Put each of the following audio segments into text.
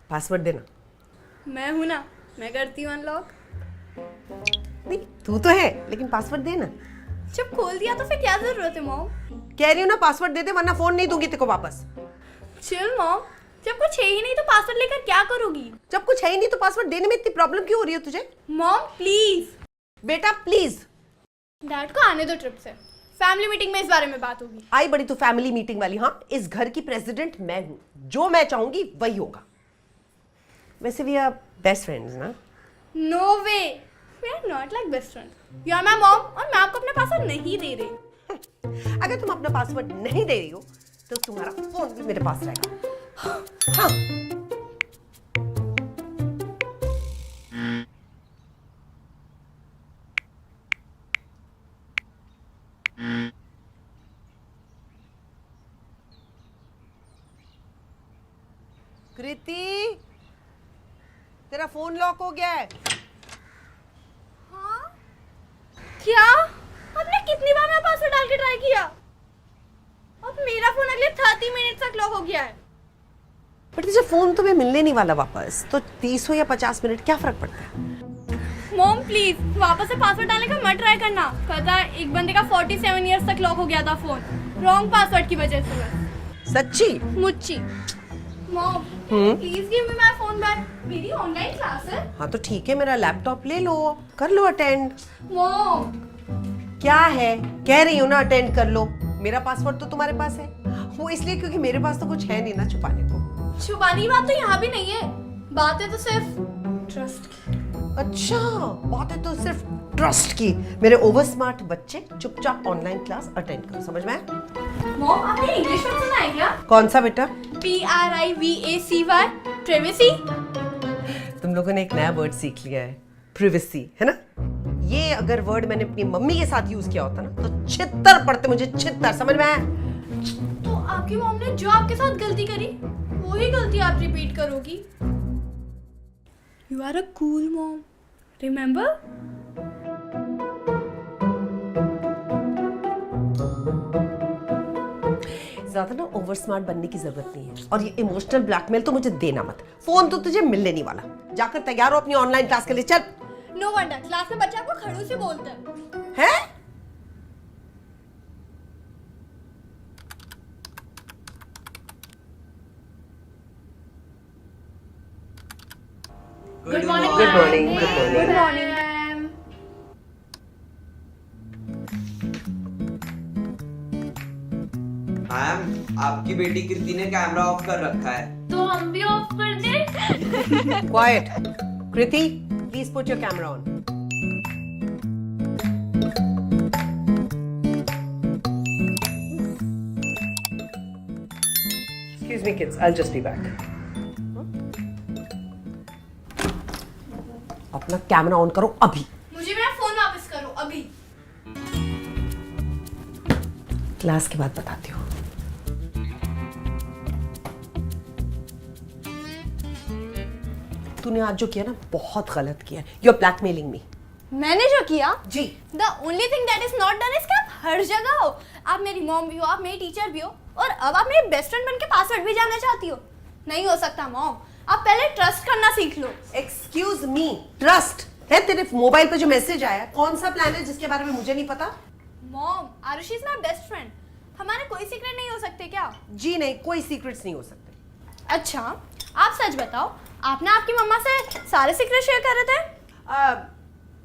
Password देना। मैं हूं ना, मैं करती हूँ अनलॉक। नहीं तू तो है, लेकिन पासवर्ड देना। जब खोल दिया तो फिर क्या जरूरत है मॉम? कह रही हूँ ना पासवर्ड दे दे, वरना फोन नहीं दूंगी तेरे को वापस। चिल मॉम, जब कुछ है ही नहीं तो पासवर्ड लेकर क्या करोगी? जब कुछ है ही नहीं तो पासवर्ड देने में इतनी प्रॉब्लम क्यों हो रही है तुझे? Mom please. बेटा प्लीज। डैड को आने दो ट्रिप से, फैमिली मीटिंग में इस बारे में बात होगी। आई बड़ी तू फैमिली मीटिंग वाली। हाँ, इस घर की प्रेसिडेंट मैं हूँ, जो मैं चाहूंगी वही होगा। वैसे भी आप बेस्ट फ्रेंड्स ना? No way, we are not like best friend. You are my mom और मैं आपको अपना पासवर्ड नहीं दे रही। अगर तुम अपना पासवर्ड नहीं दे रही हो तो तुम्हारा फोन भी मेरे पास रहेगा। हाँ। कृति, तेरा फोन लॉक हो गया है। हाँ? क्या? आपने कितनी बार मेरा पासवर्ड डाल के ट्राई किया? अब मेरा फोन अगले 30 मिनट तक लॉक हो गया है। बट तुझे फोन तो मैं मिलने नहीं वाला वापस, तो 30 हो या 50 मिनट क्या फर्क पड़ता है? मॉम प्लीज वापस से पासवर्ड डालने का मत ट्राई करना। पता है एक बंदे का 47 इयर्स तक लॉक हो गया था फोन, रॉन्ग पासवर्ड की वजह से। बस सच्ची? मुच्ची। Mom please give me my phone back, मेरी ऑनलाइन क्लास है। हाँ तो ठीक है, मेरा लैपटॉप ले लो, कर लो अटेंड। मॉम क्या है, कह रही हूँ ना अटेंड कर लो। मेरा पासवर्ड तो तुम्हारे पास है, वो इसलिए क्योंकि मेरे पास तो कुछ है नहीं ना छुपाने को। छुपाने की बात तो यहाँ भी नहीं है, बात है तो सिर्फ ट्रस्ट की। अच्छा, बात है तो सिर्फ ट्रस्ट की। मेरे ओवर स्मार्ट बच्चे चुपचाप ऑनलाइन क्लास अटेंड करो, समझ में आया? मॉम आपने इंग्लिश में सुना है क्या? कौन सा बेटा? PRIVACY, privacy. तुम लोगों ने एक नया वर्ड सीख लिया है, प्रिवेसी, है ना? ये अगर वर्ड मैंने अपनी मम्मी के साथ यूज किया होता ना तो छित्तर पड़ते मुझे, छित्तर, समझ में आया? तो आपकी मॉम ने जो आपके साथ गलती करी वही गलती आप रिपीट करोगी। You are a cool mom, remember? ज्यादा ना ओवर स्मार्ट बनने की जरूरत नहीं है, और ये इमोशनल ब्लैकमेल तो मुझे देना मत। फोन तो तुझे मिलने नहीं वाला। जाकर तैयार हो अपनी ऑनलाइन क्लास के लिए, चल। नो वंडर क्लास में बच्चे आपको खड़ूसी बोलते हैं। हैं? Good morning. Good morning, good morning. Good morning ma'am. Ma'am, आपकी बेटी कृति ने कैमरा ऑफ कर रखा है। तो हम भी ऑफ कर दें? Quiet. Kriti, please put your camera on. Excuse me kids, I'll just be back. अपना कैमरा ऑन करो अभी। मुझे मेरा फोन वापस करो अभी। क्लास के बाद बताती हूँ। तूने आज जो किया ना बहुत गलत किया। यू आर ब्लैकमेलिंग मी। मैंने जो किया? जी। The only thing that is not done is कि आप हर जगह हो। आप मेरी मॉम भी हो, आप मेरी टीचर भी हो, और अब आप मेरी बेस्ट फ्रेंड बन के पासवर्ड भी जानना चाहती हो। नहीं हो सकता मॉम, आप पहले ट्रस्ट करना सीख लो। एक्सक्यूज मी, ट्रस्ट है? तेरे मोबाइल पे जो मैसेज आया, कौन सा प्लान है जिसके बारे में मुझे नहीं पता? Mom Arushi is my best friend, हमारे कोई सीक्रेट नहीं हो सकते क्या? जी नहीं, कोई सीक्रेट्स नहीं हो सकते। अच्छा आप सच बताओ, आपने आपकी मम्मा से सारे सीक्रेट शेयर कर रहे थे?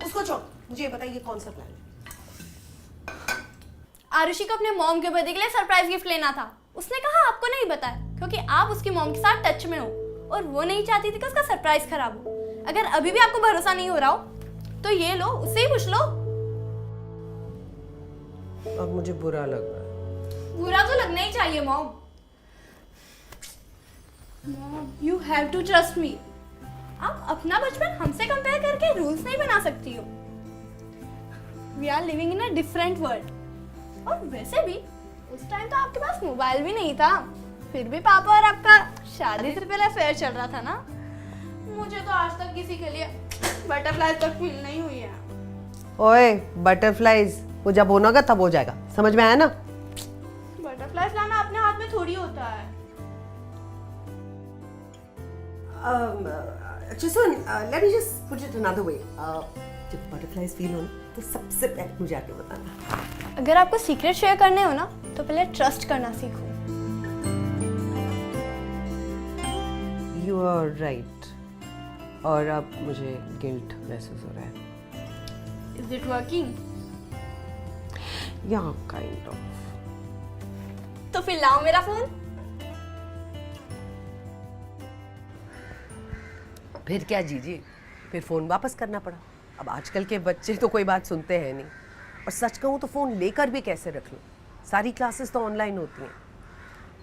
उसको छोड़, मुझे ये बताइए कौन सा प्लान है? आरुषि को अपने मॉम के बर्थडे के लिए सरप्राइज गिफ्ट लेना था। उसने कहा आपको नहीं बताया क्योंकि आप उसकी मॉम के साथ टच में हो और वो नहीं चाहती थी कि उसका सरप्राइज खराब हो। अगर अभी भी आपको भरोसा नहीं हो रहा हो तो ये लो, उससे ही पूछ लो। अब मुझे बुरा लग रहा है। बुरा तो लगना ही चाहिए mom. Mom you have to trust me. आप अपना बचपन हमसे कंपेयर करके रूल्स नहीं बना सकती हो। We are living in a different world. और वैसे भी उस टाइम तो आपके पास मोबाइल भी नहीं था, फिर भी पापा और आपका शादी से पहले अफेयर चल रहा था ना। मुझे तो आज तक किसी के लिए बटरफ्लाई तक फील नहीं हुई है। ओए बटरफ्लाईज, वो जब होना होगा तब हो जाएगा, समझ में आया ना? बटरफ्लाई लाना अपने हाथ में थोड़ी होता है। अच्छा सुन, let me just put it another way. जब butterflies feel हो ना, तो सबसे पहले मुझे आके बताना. अगर आपको सीक्रेट शेयर करने हो ना तो पहले ट्रस्ट करना सीखो. You are right. और अब मुझे गिल्ट महसूस हो रहा है. Is it working? Yeah, kind of. तो फिर लाओ मेरा फोन. फिर क्या जीजी, फिर फ़ोन वापस करना पड़ा. अब आजकल के बच्चे तो कोई बात सुनते हैं नहीं. और सच कहूँ तो फ़ोन लेकर भी कैसे रख लूँ. सारी क्लासेस तो ऑनलाइन होती हैं.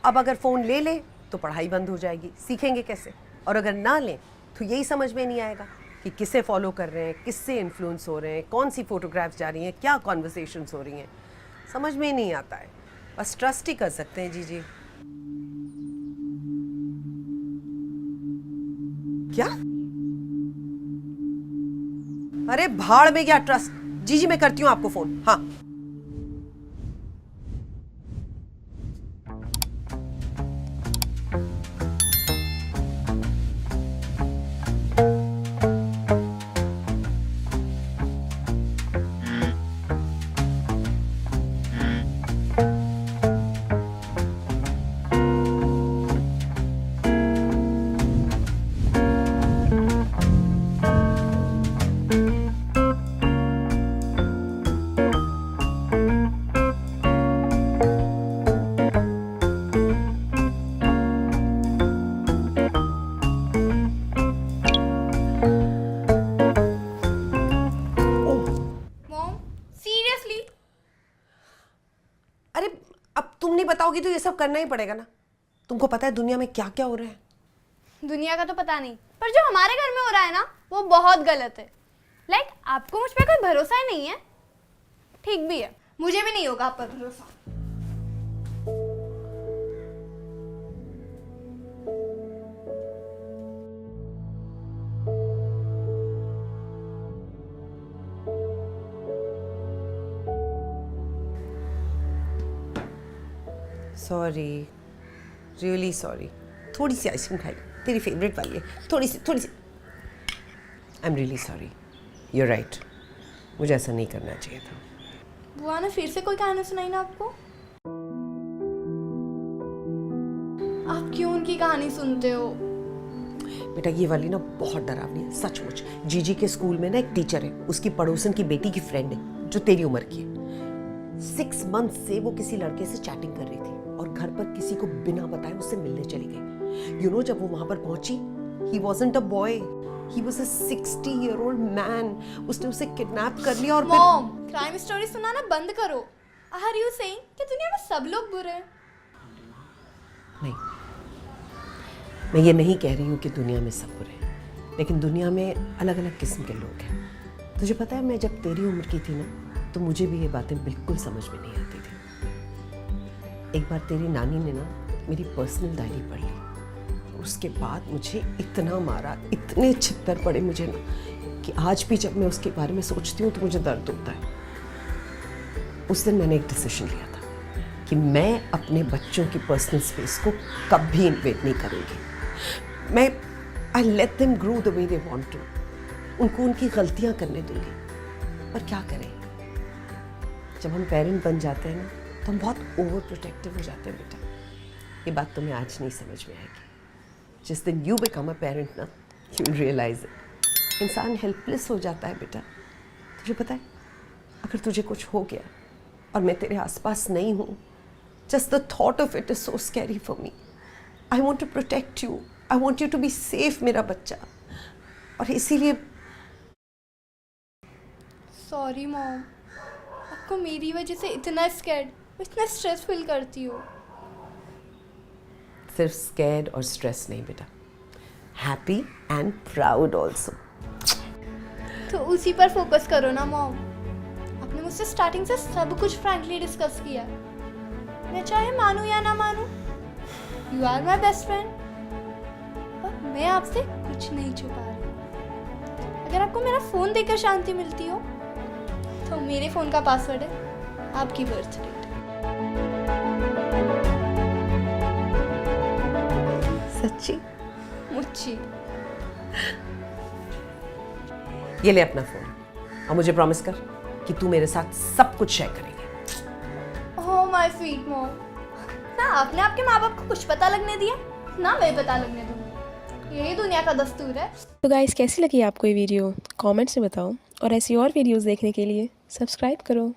अब अगर फ़ोन ले लें तो पढ़ाई बंद हो जाएगी. सीखेंगे कैसे? और अगर ना लें तो यही समझ में नहीं आएगा कि किसे फॉलो कर रहे हैं, किससे इन्फ्लुएंस हो रहे हैं, कौन सी फ़ोटोग्राफ्स जा रही हैं, क्या कॉन्वर्सेशंस हो रही हैं. समझ में ही नहीं आता है. बस ट्रस्ट ही कर सकते हैं जीजी. क्या? अरे भाड़ में क्या ट्रस्ट. जीजी मैं करती हूँ आपको फोन. हाँ. अरे अब तुम नहीं बताओगी तो ये सब करना ही पड़ेगा ना. तुमको पता है दुनिया में क्या क्या हो रहा है. दुनिया का तो पता नहीं, पर जो हमारे घर में हो रहा है ना वो बहुत गलत है. लाइक आपको मुझ पे कोई भरोसा ही नहीं है. ठीक भी है, मुझे भी नहीं होगा आप पर भरोसा. Sorry, really sorry. थोड़ी सी आइसक्रीम खाई, तेरी फेवरेट वाली है. थोड़ी सी. I am really sorry. You right, मुझे ऐसा नहीं करना चाहिए था. बुआ ने फिर से कोई कहानी सुनाई ना आपको? आप क्यों उनकी कहानी सुनते हो? बेटा ये वाली ना बहुत डरावनी है सचमुच. जीजी के स्कूल में ना एक टीचर है, उसकी पड़ोसन की बेटी की फ्रेंड है जो तेरी उम्र की है. 6 मंथ से वो किसी लड़के से चैटिंग कर रही थी और घर पर किसी को बिना बताए उससे मिलने चली गई. यू नो जब वो वहां पर पहुंची, he wasn't a boy, he was a 60-year-old man. उसने उसे किडनैप कर लिया और मॉम, क्राइम स्टोरी सुनाना बंद करो. आर यू सेइंग कि दुनिया में सब लोग बुरे हैं? नहीं, मैं ये नहीं कह रही हूँ कि दुनिया में सब बुरे हैं, लेकिन दुनिया में अलग अलग किस्म के लोग हैं. तुझे पता है मैं जब तेरी उम्र की थी ना तो मुझे भी ये बातें बिल्कुल समझ में नहीं आती थी. एक बार तेरी नानी ने ना मेरी पर्सनल डायरी पढ़ ली. उसके बाद मुझे इतना मारा, इतने छित्तर पड़े मुझे ना कि आज भी जब मैं उसके बारे में सोचती हूँ तो मुझे दर्द होता है. उस दिन मैंने एक डिसीजन लिया था कि मैं अपने बच्चों की पर्सनल स्पेस को कभी इन्वेड नहीं करूँगी. मैं I let them grow the way they want to. उनको उनकी गलतियाँ करने दूंगी. पर क्या करें, जब हम पेरेंट बन जाते हैं ना तो हम बहुत ओवर प्रोटेक्टिव हो जाते हैं बेटा. ये बात तुम्हें आज नहीं समझ में आएगी. जिस दिन यू बिकम अ पेरेंट ना यू विल रियलाइज इट. इंसान हेल्पलेस हो जाता है बेटा. तुझे पता है अगर तुझे कुछ हो गया और मैं तेरे आसपास नहीं हूँ, just the thought of it is so scary for me. I want to protect you, I want you to be safe मेरा बच्चा. और इसीलिए सॉरी मॉम, आपको मेरी वजह से इतना स्कैर्ड, इतना स्ट्रेस फील करती हो. सिर्फ स्कैर्ड और स्ट्रेस नहीं बेटा, हैप्पी एंड प्राउड ऑल्सो. तो उसी पर फोकस करो ना मॉम. आपने मुझसे स्टार्टिंग से सब कुछ फ्रैंकली डिस्कस किया. मैं चाहे मानूं या ना मानूं, you are my best friend. और मैं आपसे कुछ नहीं छुपा रही. अगर आपको मेरा फोन देखकर शांति मिलती हो तो मेरे फोन का पासवर्ड है आपकी बर्थ डेट. सच्ची? मुच्ची. ये ले अपना फोन और मुझे प्रॉमिस कर कि तू मेरे साथ सब कुछ शेयर करेगी। ओह माय स्वीट मॉम, ना आपने आपके माँ बाप को कुछ पता लगने दिया, ना मैं पता लगने दूंगी। यही दुनिया का दस्तूर है। तो गाइस, कैसी लगी आपको ये वीडियो? कमेंट्स में बताओ और ऐसी और वीडियोस देखने के लिए सब्सक्राइब करो।